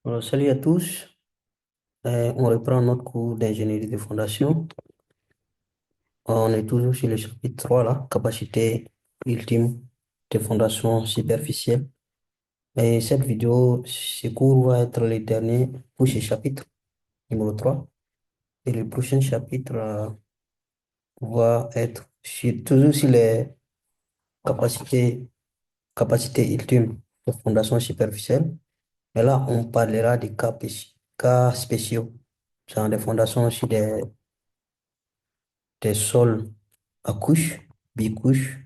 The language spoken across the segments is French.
Salut à tous. On reprend notre cours d'ingénierie de fondation. On est toujours sur le chapitre 3 là, capacité ultime de fondation superficielle. Et cette vidéo, ce cours va être le dernier pour ce chapitre numéro 3. Et le prochain chapitre va être toujours sur les capacités, capacités ultimes de fondation superficielle. Mais là, on parlera des cas spéciaux, genre des fondations sur des sols à couches, bicouches,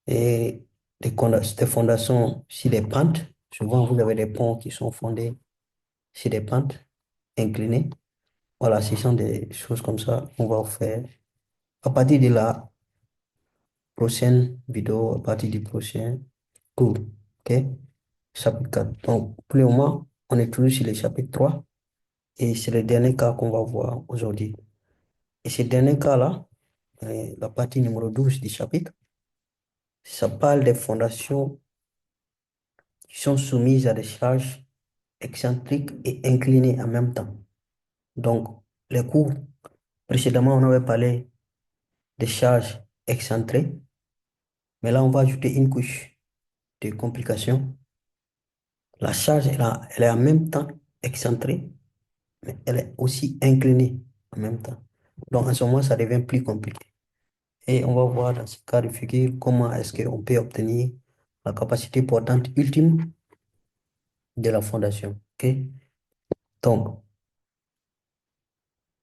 et des fondations sur des pentes. Souvent, vous avez des ponts qui sont fondés sur des pentes inclinées. Voilà, ce sont des choses comme ça qu'on va faire à partir de la prochaine vidéo, à partir du prochain cours. OK? Chapitre 4. Donc, pour le moment, on est toujours sur le chapitre 3 et c'est le dernier cas qu'on va voir aujourd'hui. Et ce dernier cas-là, la partie numéro 12 du chapitre, ça parle des fondations qui sont soumises à des charges excentriques et inclinées en même temps. Donc, les cours précédemment, on avait parlé des charges excentrées, mais là, on va ajouter une couche de complications. La charge, elle est en même temps excentrée, mais elle est aussi inclinée en même temps. Donc, en ce moment, ça devient plus compliqué. Et on va voir dans ce cas de figure comment est-ce qu'on peut obtenir la capacité portante ultime de la fondation. OK? Donc,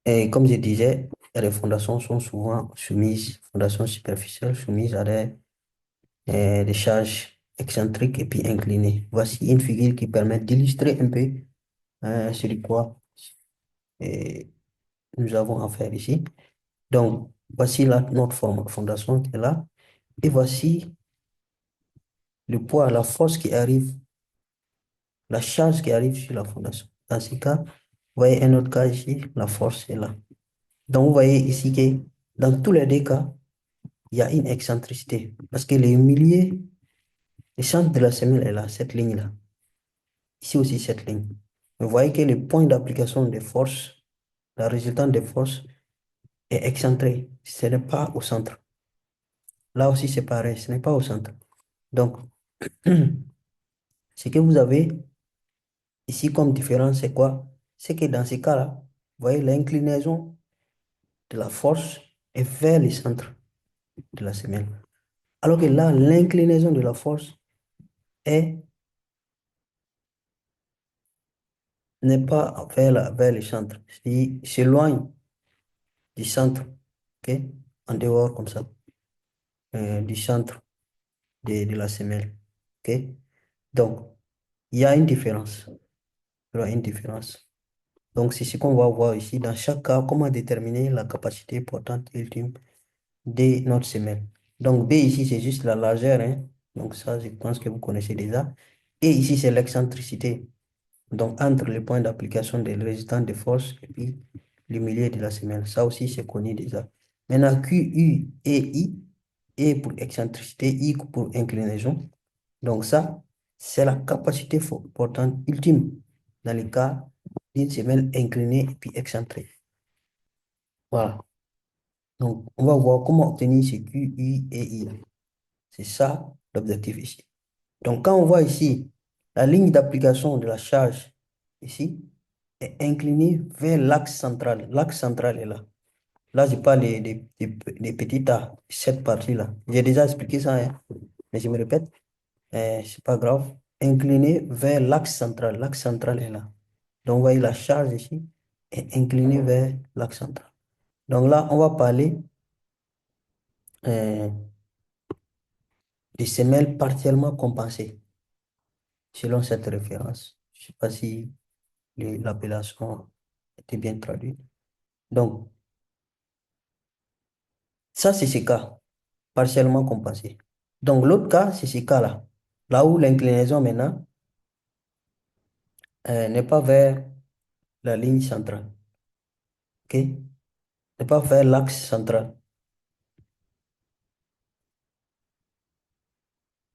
et comme je disais, les fondations sont souvent soumises, fondations superficielles soumises à des charges excentriques et puis inclinées. Voici une figure qui permet d'illustrer un peu ce de quoi euh, nous avons affaire ici. Donc, voici notre fondation qui est là. Et voici le poids, la force qui arrive, la charge qui arrive sur la fondation. Dans ce cas, vous voyez un autre cas ici, la force est là. Donc, vous voyez ici que dans tous les deux cas, il y a une excentricité. Parce que le milieu, le centre de la semelle est là, cette ligne-là. Ici aussi, cette ligne. Vous voyez que le point d'application des forces, la résultante des forces, est excentré. Ce n'est pas au centre. Là aussi, c'est pareil, ce n'est pas au centre. Donc, ce que vous avez ici comme différence, c'est quoi? C'est que dans ces cas-là, vous voyez, l'inclinaison de la force est vers le centre de la semelle. Alors que là, l'inclinaison de la force est n'est pas vers le centre. Il s'éloigne du centre, ok? En dehors comme ça, du centre de la semelle, ok? Donc, il y a une différence. Il y a une différence. Donc, c'est ce qu'on va voir ici. Dans chaque cas, comment déterminer la capacité portante ultime de notre semelle. Donc, B ici, c'est juste la largeur, hein? Donc, ça, je pense que vous connaissez déjà. Et ici, c'est l'excentricité. Donc, entre les points d'application des résistances de force et puis le milieu de la semelle. Ça aussi, c'est connu déjà. Maintenant, Q, U et I, E pour excentricité, I pour inclinaison. Donc, ça, c'est la capacité portante ultime dans le cas d'une semelle inclinée et puis excentrée. Voilà. Donc, on va voir comment obtenir ce Q, U et I. C'est ça l'objectif ici. Donc, quand on voit ici la ligne d'application de la charge ici est inclinée vers l'axe central. L'axe central est là. Là, je parle des petits A, cette partie-là. J'ai déjà expliqué ça, hein, mais je me répète, c'est pas grave. Incliné vers l'axe central. L'axe central est là. Donc, vous voyez la charge ici est inclinée vers l'axe central. Donc là, on va parler euh, des semelles partiellement compensées selon cette référence. Je ne sais pas si l'appellation était bien traduite. Donc, ça, c'est ce cas, partiellement compensé. Donc, l'autre cas, c'est ce cas-là. Là où l'inclinaison maintenant n'est pas vers la ligne centrale. OK? N'est pas vers l'axe central.